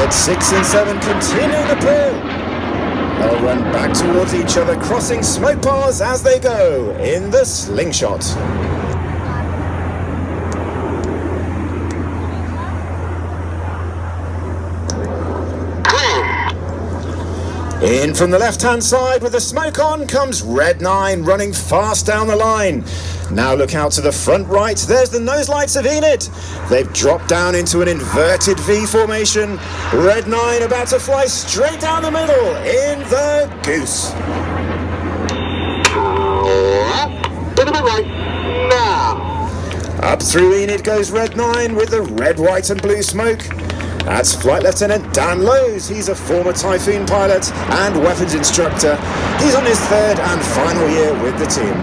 Red 6 and 7 continue the pull. They'll run back towards each other, crossing smoke bars as they go in the slingshot. In from the left-hand side with the smoke on comes Red 9 running fast down the line. Now look out to the front right, there's the nose lights of Enid. They've dropped down into an inverted V formation. Red 9 about to fly straight down the middle in the goose. Up through Enid goes Red 9 with the red, white and blue smoke. That's Flight Lieutenant Dan Lowes. He's a former Typhoon pilot and weapons instructor. He's on his third and final year with the team.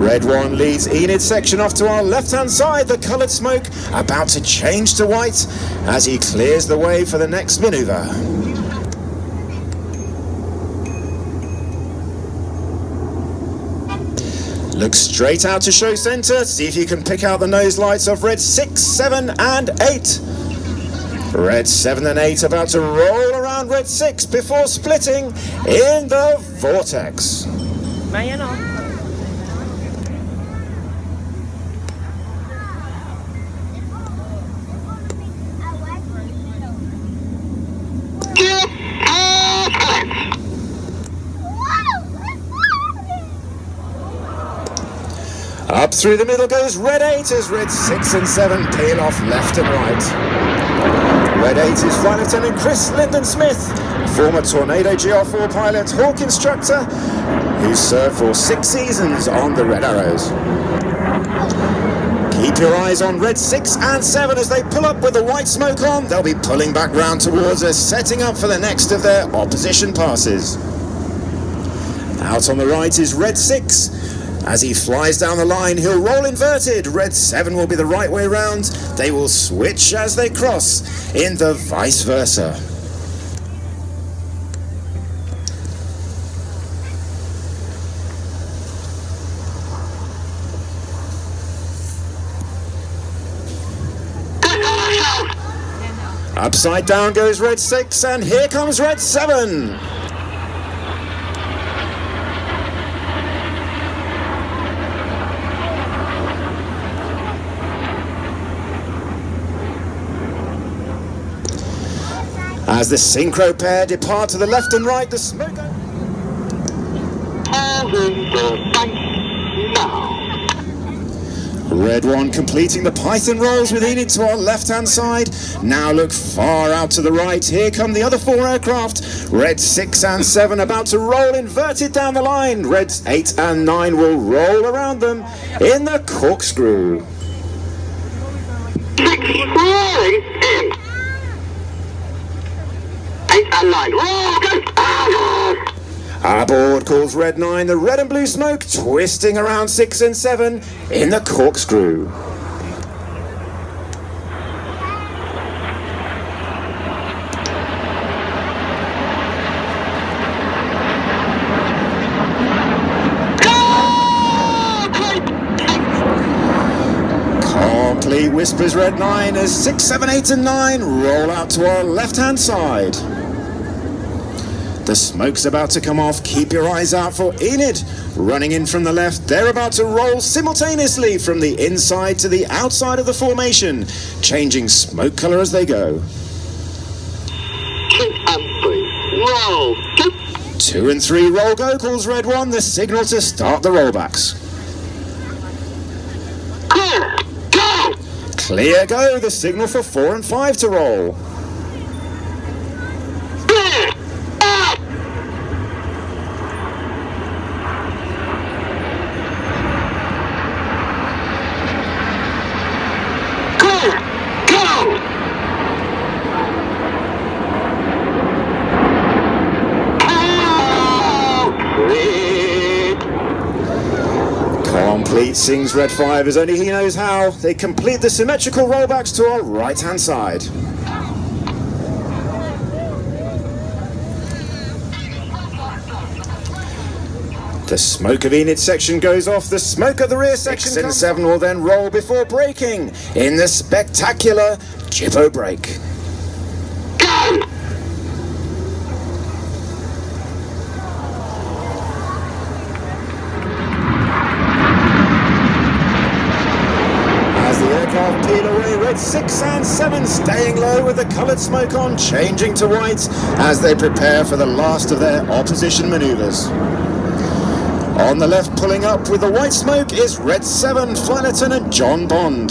Red 1 leads Enid section off to our left-hand side. The coloured smoke about to change to white as he clears the way for the next manoeuvre. Look straight out to show centre. See if you can pick out the nose lights of Red 6, 7 and 8. Red 7 and 8 about to roll around Red 6 before splitting in the vortex. Up through the middle goes Red 8 as Red 6 and 7 peel off left and right. Red 8 is Flight Lieutenant Chris Lyndon Smith, former Tornado GR4 pilot, Hawk instructor, who served for 6 seasons on the Red Arrows. Keep your eyes on Red 6 and 7 as they pull up with the white smoke on. They'll be pulling back round towards us, setting up for the next of their opposition passes. Out on the right is Red 6. As he flies down the line, he'll roll inverted. Red 7 will be the right way round. They will switch as they cross in the vice versa. Upside down goes Red 6 and here comes Red 7. As the synchro pair depart to the left and right, the smoke... Red 1 completing the Python rolls with Enid to our left-hand side. Now look far out to the right. Here come the other 4 aircraft. Red 6 and 7 about to roll inverted down the line. Reds 8 and 9 will roll around them in the corkscrew. Aboard calls Red 9, the red and blue smoke twisting around 6 and 7 in the corkscrew. Complete whispers Red 9 as 6, 7, 8 and 9 roll out to our left-hand side. The smoke's about to come off. Keep your eyes out for Enid. Running in from the left, they're about to roll simultaneously from the inside to the outside of the formation, changing smoke colour as they go. 2 and 3 roll go calls Red 1, the signal to start the rollbacks. Clear go, the signal for 4 and 5 to roll. Complete sings Red 5 as only he knows how. They complete the symmetrical rollbacks to our right-hand side. The smoke of Enid section goes off, the smoke of the rear section 6 and 7 will then roll before braking in the spectacular Jippo brake. As the aircraft peel away, red 6 and 7 staying low with the coloured smoke on, changing to white as they prepare for the last of their opposition manoeuvres. On the left, pulling up with the white smoke, is Red 7 Flight Lieutenant John Bond.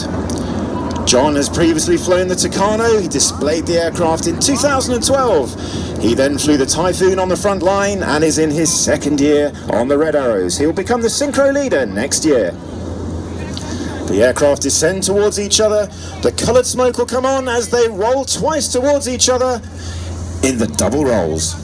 John has previously flown the Tucano. He displayed the aircraft in 2012. He then flew the Typhoon on the front line and is in his second year on the Red Arrows. He will become the synchro leader next year. The aircraft descend towards each other. The coloured smoke will come on as they roll twice towards each other in the double rolls.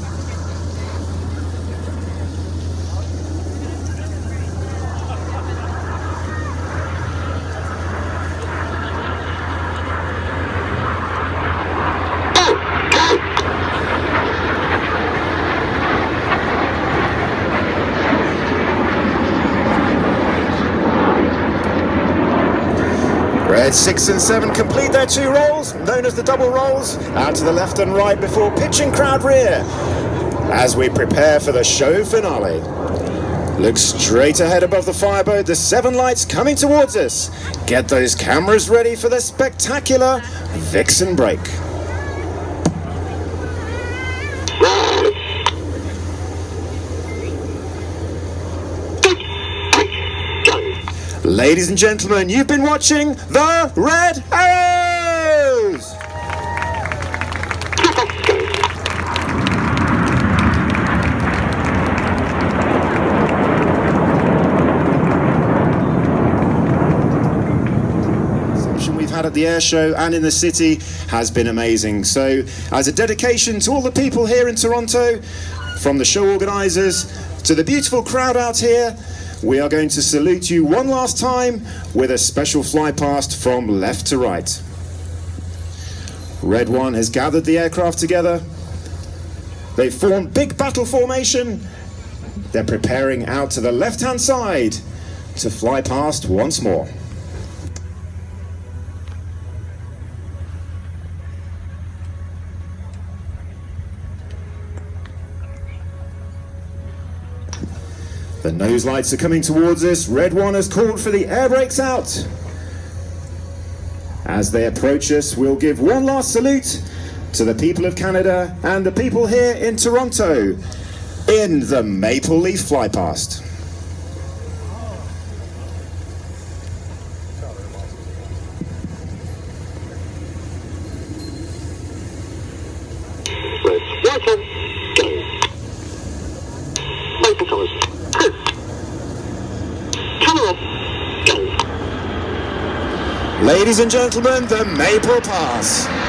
Red 6 and 7 complete their 2 rolls, known as the double rolls, out to the left and right before pitching crowd rear as we prepare for the show finale. Look straight ahead above the fireboat, the 7 lights coming towards us. Get those cameras ready for the spectacular Vixen break. Ladies and gentlemen, you've been watching the Red Arrows! The reception we've had at the Airshow and in the city has been amazing. So, as a dedication to all the people here in Toronto, from the show organisers to the beautiful crowd out here, we are going to salute you one last time with a special fly past from left to right. Red 1 has gathered the aircraft together. They've formed big battle formation. They're preparing out to the left-hand side to fly past once more. The nose lights are coming towards us. Red 1 has called for the air brakes out. As they approach us, we'll give one last salute to the people of Canada and the people here in Toronto in the Maple Leaf Flypast. Ladies and gentlemen, the Maple Pass.